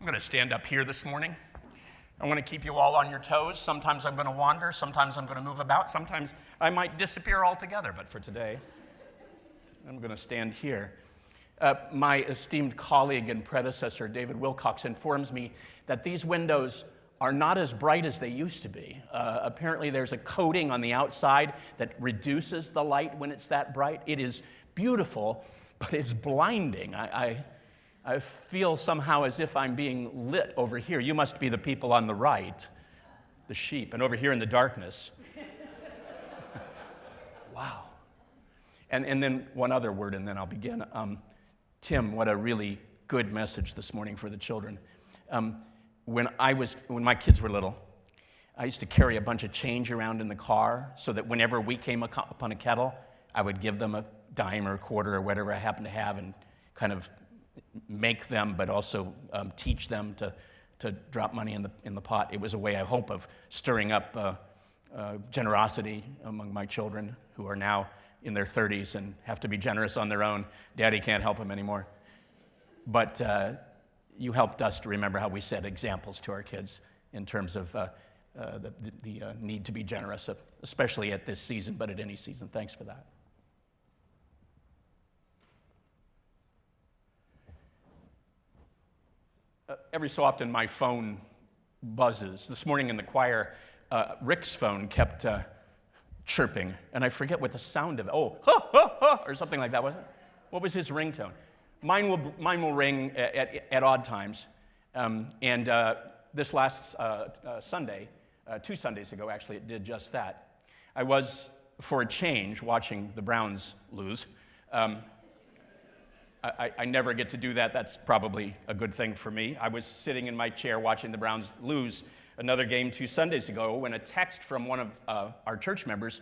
going to stand up here this morning. I want to keep you all on your toes. Sometimes I'm going to wander. Sometimes I'm going to move about. Sometimes I might disappear altogether. But for today, I'm going to stand here. My esteemed colleague and predecessor, David Wilcox, informs me that these windows are not as bright as they used to be. Apparently, there's a coating on the outside that reduces the light when it's that bright. It is beautiful, but it's blinding. I feel somehow as if I'm being lit over here. You must be the people on the right, the sheep, and over here in the darkness. Wow. And then one other word, and then I'll begin. Tim, what a really good message this morning for the children. When my kids were little, I used to carry a bunch of change around in the car so that whenever we came upon a kettle, I would give them a dime or a quarter or whatever I happened to have and kind of make them, but also teach them to drop money in the pot. It was a way, I hope, of stirring up generosity among my children who are now in their 30s and have to be generous on their own. Daddy can't help them anymore. But you helped us to remember how we set examples to our kids in terms of the need to be generous, especially at this season, but at any season. Thanks for that. Every so often, my phone buzzes. This morning in the choir, Rick's phone kept chirping, and I forget what the sound of it. Oh, ha, ha, ha, or something like that, wasn't it? What was his ringtone? Mine will ring at odd times. And this last Sunday, 2 Sundays ago, actually, it did just that. I was, for a change, watching the Browns lose. I never get to do that. That's probably a good thing for me. I was sitting in my chair watching the Browns lose another game 2 Sundays ago when a text from one of our church members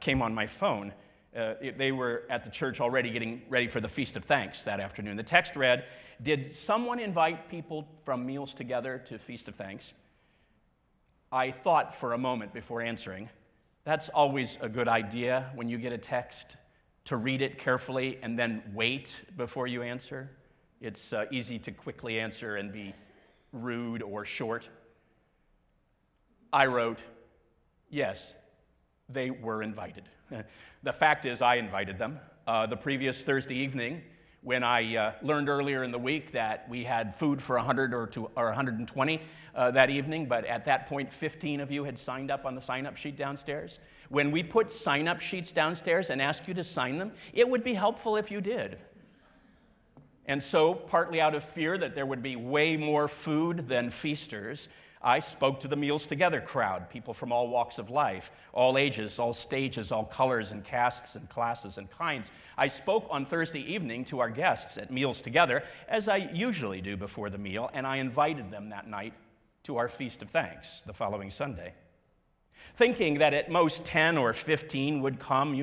came on my phone. They were at the church already getting ready for the Feast of Thanks that afternoon. The text read, "Did someone invite people from Meals Together to Feast of Thanks?" I thought for a moment before answering. That's always a good idea when you get a text, to read it carefully and then wait before you answer. It's easy to quickly answer and be rude or short. I wrote, yes, they were invited. The fact is, I invited them. The previous Thursday evening, when I learned earlier in the week that we had food for 100 or 120 that evening, but at that point, 15 of you had signed up on the sign-up sheet downstairs. When we put sign-up sheets downstairs and ask you to sign them, it would be helpful if you did. And so, partly out of fear that there would be way more food than feasters, I spoke to the Meals Together crowd, people from all walks of life, all ages, all stages, all colors and castes and classes and kinds. I spoke on Thursday evening to our guests at Meals Together, as I usually do before the meal, and I invited them that night to our Feast of Thanks the following Sunday. Thinking that at most 10 or 15 would come,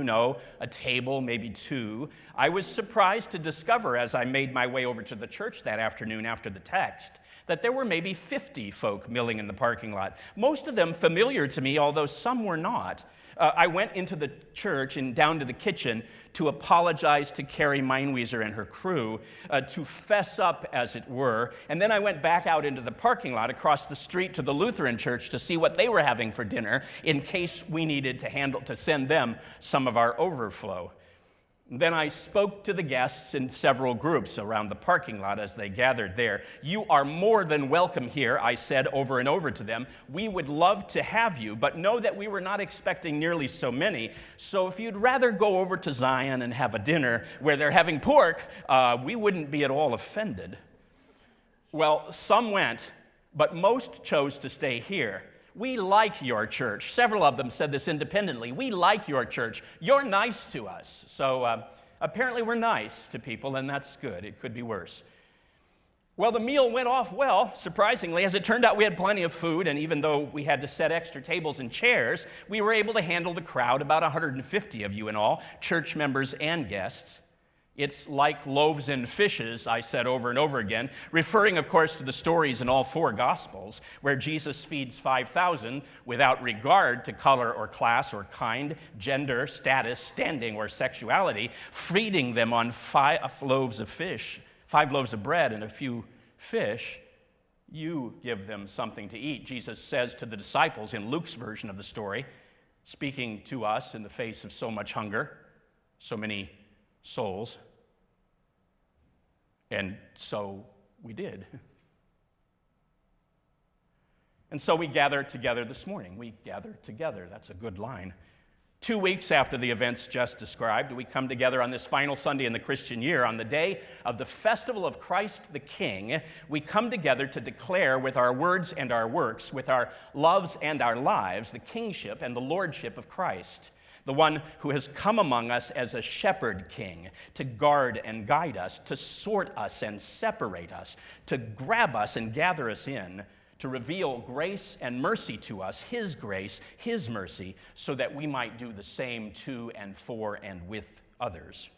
a table, maybe 2, I was surprised to discover as I made my way over to the church that afternoon after the text that there were maybe 50 folk milling in the parking lot, most of them familiar to me, although some were not. I went into the church and down to the kitchen to apologize to Carrie Meinwieser and her crew, to fess up, as it were, and then I went back out into the parking lot across the street to the Lutheran church to see what they were having for dinner in case we needed to send them some of our overflow. Then I spoke to the guests in several groups around the parking lot as they gathered there. "You are more than welcome here," I said over and over to them. "We would love to have you, but know that we were not expecting nearly so many. So if you'd rather go over to Zion and have a dinner where they're having pork, we wouldn't be at all offended." Well, some went, but most chose to stay here. "We like your church." Several of them said this independently. "We like your church. You're nice to us." So apparently we're nice to people, and that's good. It could be worse. Well, the meal went off well, surprisingly. As it turned out, we had plenty of food, and even though we had to set extra tables and chairs, we were able to handle the crowd, about 150 of you in all, church members and guests. It's like loaves and fishes, I said over and over again, referring, of course, to the stories in all 4 Gospels, where Jesus feeds 5,000 without regard to color or class or kind, gender, status, standing, or sexuality, feeding them on 5 loaves of bread and a few fish. You give them something to eat, Jesus says to the disciples in Luke's version of the story, speaking to us in the face of so much hunger, so many souls. And so we did. And so we gather together this morning. We gather together. That's a good line. 2 weeks after the events just described, we come together on this final Sunday in the Christian year. On the day of the festival of Christ the King, we come together to declare with our words and our works, with our loves and our lives, the kingship and the lordship of Christ, the one who has come among us as a shepherd king to guard and guide us, to sort us and separate us, to grab us and gather us in, to reveal grace and mercy to us, his grace, his mercy, so that we might do the same to and for and with others.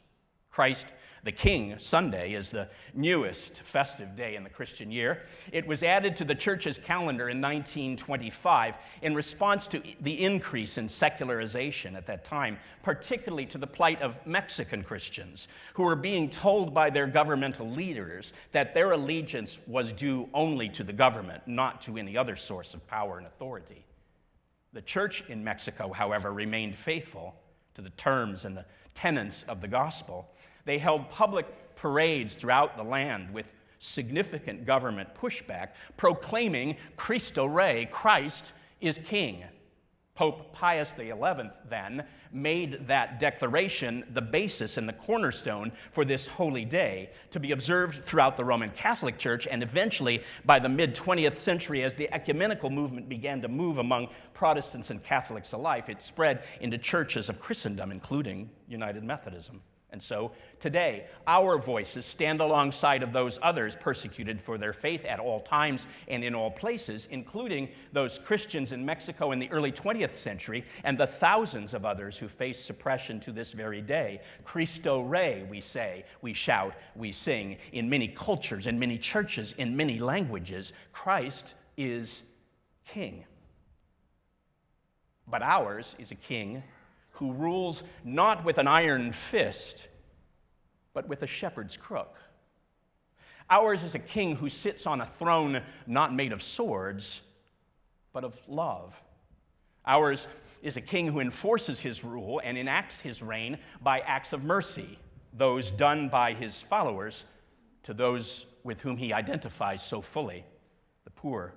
Christ the King Sunday is the newest festive day in the Christian year. It was added to the church's calendar in 1925 in response to the increase in secularization at that time, particularly to the plight of Mexican Christians who were being told by their governmental leaders that their allegiance was due only to the government, not to any other source of power and authority. The church in Mexico, however, remained faithful to the terms and the tenets of the gospel. They held public parades throughout the land with significant government pushback, proclaiming Cristo Rey, Christ is King. Pope Pius XI then made that declaration the basis and the cornerstone for this holy day to be observed throughout the Roman Catholic Church, and eventually by the mid-20th century, as the ecumenical movement began to move among Protestants and Catholics alike, it spread into churches of Christendom, including United Methodism. And so today, our voices stand alongside of those others persecuted for their faith at all times and in all places, including those Christians in Mexico in the early 20th century and the thousands of others who face suppression to this very day. Cristo Rey, we say, we shout, we sing. In many cultures, in many churches, in many languages, Christ is King. But ours is a king who rules not with an iron fist, but with a shepherd's crook. Ours is a king who sits on a throne not made of swords, but of love. Ours is a king who enforces his rule and enacts his reign by acts of mercy, those done by his followers to those with whom he identifies so fully: the poor,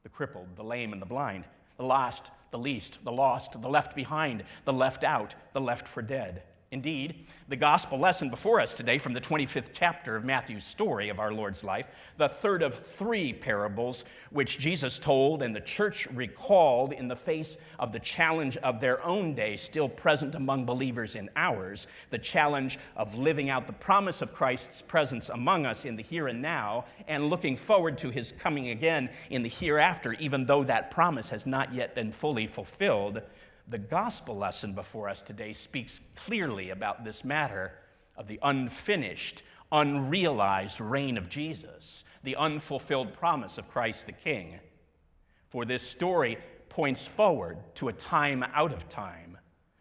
the crippled, the lame, and the blind, the last, the least, the lost, the left behind, the left out, the left for dead. Indeed, the gospel lesson before us today from the 25th chapter of Matthew's story of our Lord's life, the third of 3 parables which Jesus told and the church recalled in the face of the challenge of their own day still present among believers in ours, the challenge of living out the promise of Christ's presence among us in the here and now and looking forward to his coming again in the hereafter, even though that promise has not yet been fully fulfilled. The gospel lesson before us today speaks clearly about this matter of the unfinished, unrealized reign of Jesus, the unfulfilled promise of Christ the King. For this story points forward to a time out of time,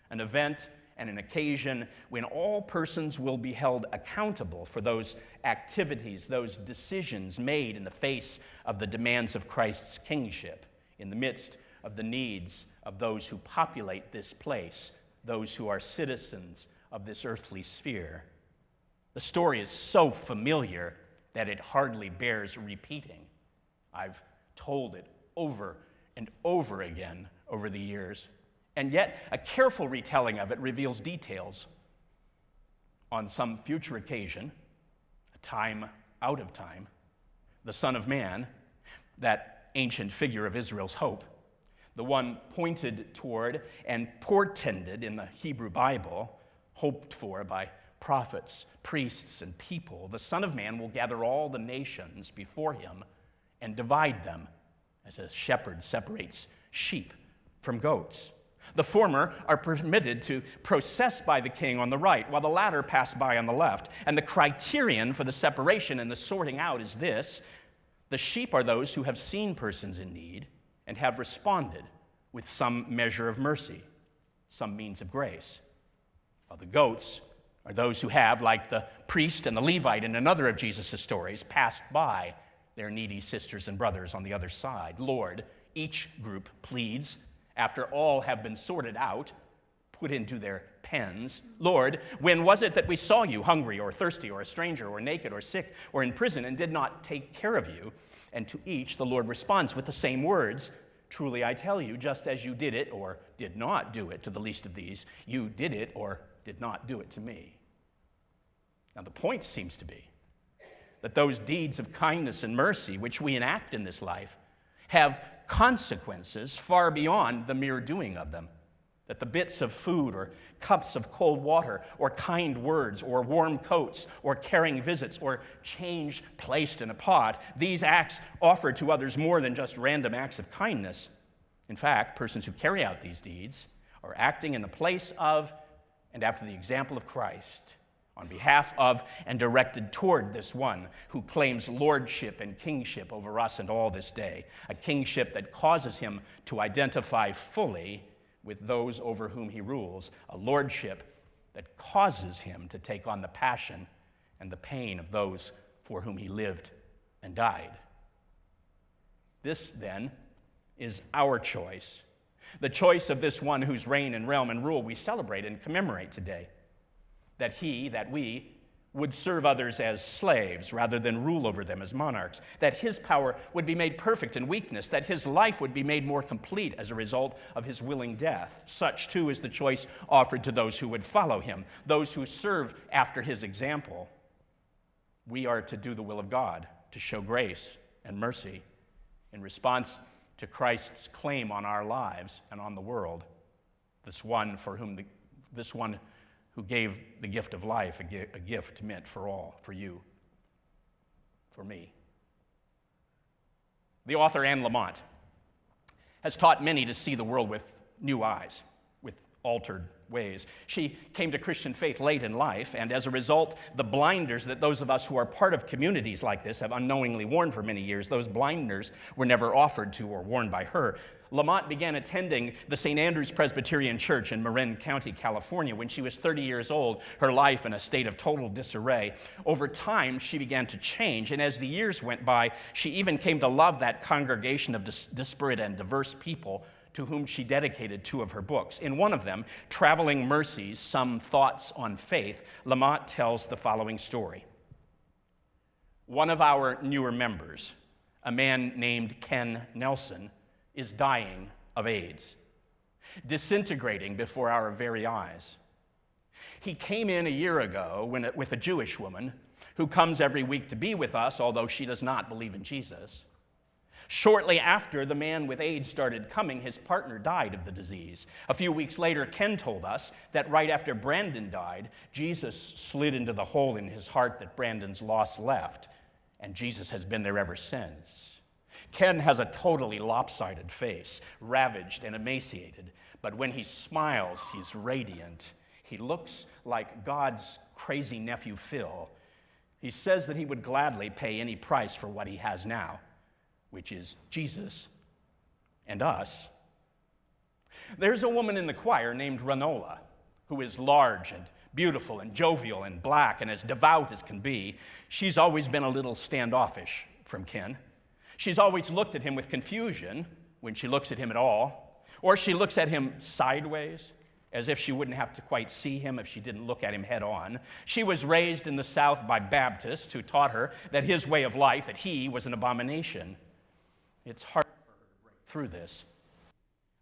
an event and an occasion when all persons will be held accountable for those activities, those decisions made in the face of the demands of Christ's kingship, in the midst of the needs of those who populate this place, those who are citizens of this earthly sphere. The story is so familiar that it hardly bears repeating. I've told it over and over again over the years, and yet a careful retelling of it reveals details. On some future occasion, a time out of time, the Son of Man, that ancient figure of Israel's hope, the one pointed toward and portended in the Hebrew Bible, hoped for by prophets, priests, and people, the Son of Man will gather all the nations before him and divide them, as a shepherd separates sheep from goats. The former are permitted to process by the king on the right, while the latter pass by on the left. And the criterion for the separation and the sorting out is this: the sheep are those who have seen persons in need and have responded with some measure of mercy, some means of grace. While the goats are those who have, like the priest and the Levite in another of Jesus' stories, passed by their needy sisters and brothers on the other side. Lord, each group pleads, after all have been sorted out, put into their pens. Lord, when was it that we saw you hungry or thirsty or a stranger or naked or sick or in prison and did not take care of you? And to each the Lord responds with the same words, truly I tell you, just as you did it or did not do it to the least of these, you did it or did not do it to me. Now the point seems to be that those deeds of kindness and mercy which we enact in this life have consequences far beyond the mere doing of them. That the bits of food or cups of cold water or kind words or warm coats or caring visits or change placed in a pot, these acts offer to others more than just random acts of kindness. In fact, persons who carry out these deeds are acting in the place of and after the example of Christ, on behalf of and directed toward this one who claims lordship and kingship over us and all this day, a kingship that causes him to identify fully with those over whom he rules, a lordship that causes him to take on the passion and the pain of those for whom he lived and died. This, then, is our choice, the choice of this one whose reign and realm and rule we celebrate and commemorate today, that we would serve others as slaves rather than rule over them as monarchs, that his power would be made perfect in weakness, that his life would be made more complete as a result of his willing death. Such, too, is the choice offered to those who would follow him, those who serve after his example. We are to do the will of God, to show grace and mercy in response to Christ's claim on our lives and on the world, this one who gave the gift of life, a gift meant for all, for you, for me. The author Anne Lamott has taught many to see the world with new eyes, with altered ways. She came to Christian faith late in life, and as a result, the blinders that those of us who are part of communities like this have unknowingly worn for many years, those blinders were never offered to or worn by her. Lamott began attending the St. Andrew's Presbyterian Church in Marin County, California, when she was 30 years old, her life in a state of total disarray. Over time, she began to change, and as the years went by, she even came to love that congregation of disparate and diverse people to whom she dedicated 2 of her books. In one of them, Traveling Mercies, Some Thoughts on Faith, Lamott tells the following story. One of our newer members, a man named Ken Nelson, is dying of AIDS, disintegrating before our very eyes. He came in a year ago with a Jewish woman who comes every week to be with us, although she does not believe in Jesus. Shortly after the man with AIDS started coming, his partner died of the disease. A few weeks later, Ken told us that right after Brandon died, Jesus slid into the hole in his heart that Brandon's loss left, and Jesus has been there ever since. Ken has a totally lopsided face, ravaged and emaciated, but when he smiles, he's radiant. He looks like God's crazy nephew Phil. He says that he would gladly pay any price for what he has now, which is Jesus and us. There's a woman in the choir named Ranola, who is large and beautiful and jovial and black and as devout as can be. She's always been a little standoffish from Ken. She's always looked at him with confusion when she looks at him at all, or she looks at him sideways, as if she wouldn't have to quite see him if she didn't look at him head on. She was raised in the South by Baptists who taught her that his way of life, that he was an abomination. It's hard for her to break through this.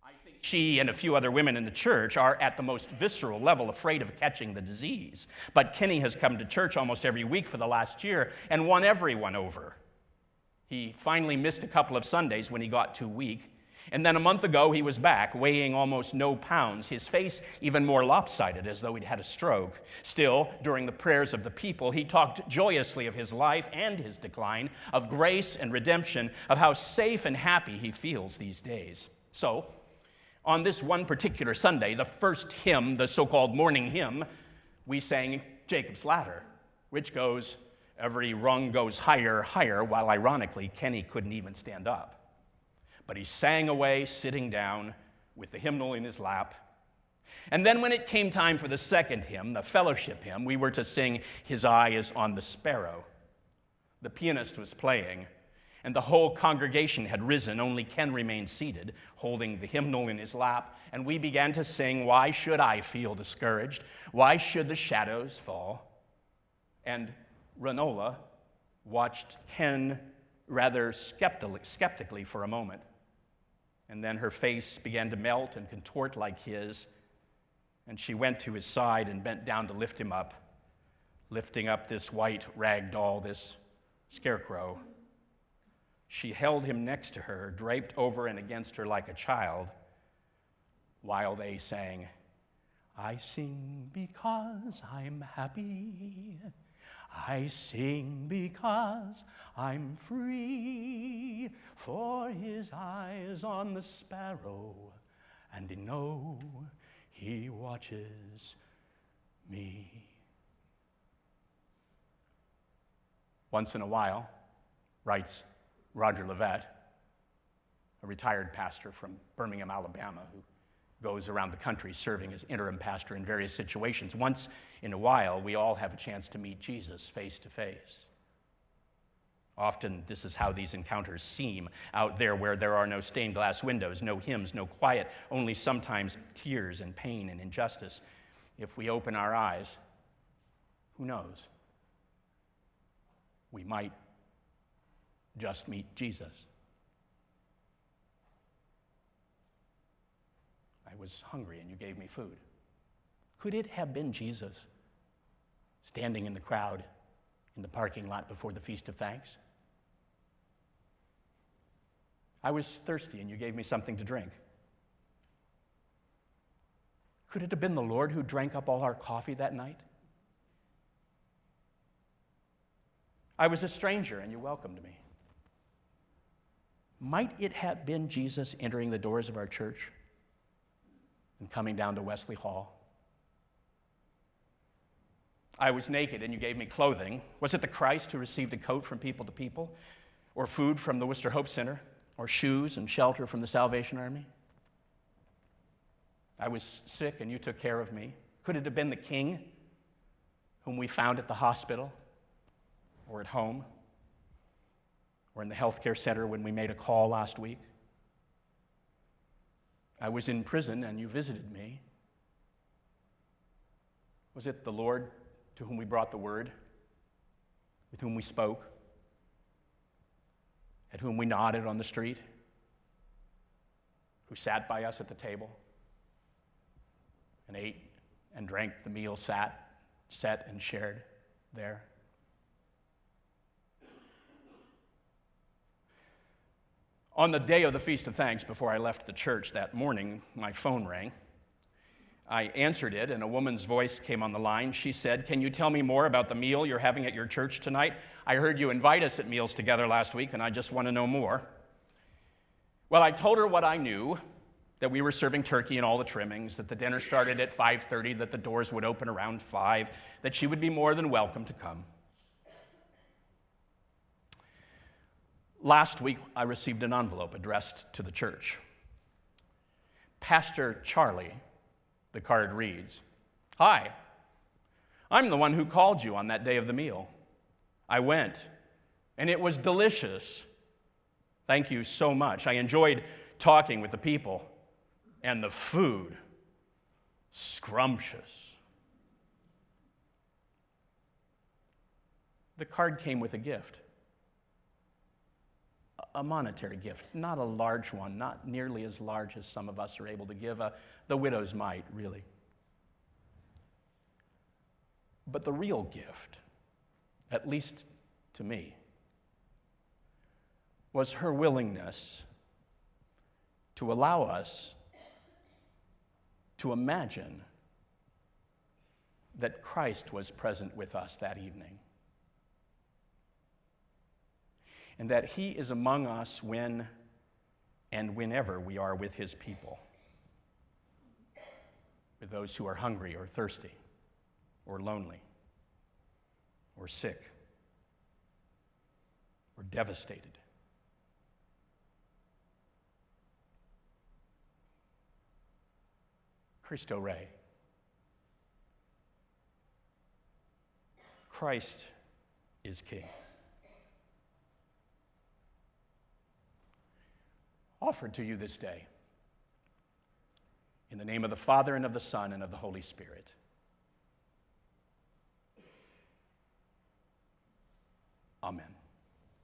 I think she and a few other women in the church are at the most visceral level afraid of catching the disease. But Kenny has come to church almost every week for the last year and won everyone over. He finally missed a couple of Sundays when he got too weak. And then a month ago, he was back, weighing almost no pounds, his face even more lopsided, as though he'd had a stroke. Still, during the prayers of the people, he talked joyously of his life and his decline, of grace and redemption, of how safe and happy he feels these days. So, on this one particular Sunday, the first hymn, the so-called morning hymn, we sang Jacob's Ladder, which goes, every rung goes higher, higher, while ironically, Kenny couldn't even stand up. But he sang away, sitting down, with the hymnal in his lap. And then when it came time for the second hymn, the fellowship hymn, we were to sing, His Eye is on the Sparrow. The pianist was playing, and the whole congregation had risen. Only Ken remained seated, holding the hymnal in his lap, and we began to sing, "Why should I feel discouraged? Why should the shadows fall?" And Renola watched Ken rather skeptically for a moment, and then her face began to melt and contort like his, and she went to his side and bent down to lift him up, lifting up this white rag doll, this scarecrow. She held him next to her, draped over and against her like a child, while they sang, "I sing because I'm happy. I sing because I'm free, for his eyes on the sparrow, and know he watches me." Once in a while, writes Roger Levet, a retired pastor from Birmingham, Alabama, who goes around the country serving as interim pastor in various situations. Once in a while, we all have a chance to meet Jesus face to face. Often, this is how these encounters seem out there where there are no stained glass windows, no hymns, no quiet, only sometimes tears and pain and injustice. If we open our eyes, who knows? We might just meet Jesus. I was hungry and you gave me food. Could it have been Jesus standing in the crowd in the parking lot before the Feast of Thanks? I was thirsty and you gave me something to drink. Could it have been the Lord who drank up all our coffee that night? I was a stranger and you welcomed me. Might it have been Jesus entering the doors of our church and coming down to Wesley Hall? I was naked and you gave me clothing. Was it the Christ who received a coat from people to people, or food from the Worcester Hope Center, or shoes and shelter from the Salvation Army? I was sick and you took care of me. Could it have been the King whom we found at the hospital, or at home, or in the healthcare center when we made a call last week? I was in prison and you visited me. Was it the Lord to whom we brought the word, with whom we spoke, at whom we nodded on the street, who sat by us at the table and ate and drank the meal set and shared there? On the day of the Feast of Thanks, before I left the church that morning, my phone rang. I answered it, and a woman's voice came on the line. She said, "Can you tell me more about the meal you're having at your church tonight? I heard you invite us at meals together last week, and I just want to know more." Well, I told her what I knew, that we were serving turkey and all the trimmings, that the dinner started at 5:30, that the doors would open around 5, that she would be more than welcome to come. Last week, I received an envelope addressed to the church. Pastor Charlie, the card reads, "Hi, I'm the one who called you on that day of the meal. I went, and it was delicious. Thank you so much. I enjoyed talking with the people, and the food, scrumptious." The card came with a gift. A monetary gift, not a large one, not nearly as large as some of us are able to give, the widow's mite, really. But the real gift, at least to me, was her willingness to allow us to imagine that Christ was present with us that evening, and that he is among us when and whenever we are with his people, with those who are hungry or thirsty or lonely or sick or devastated. Cristo Rey. Christ is King. offered to you this day. In the name of the Father, and of the Son, and of the Holy Spirit. Amen.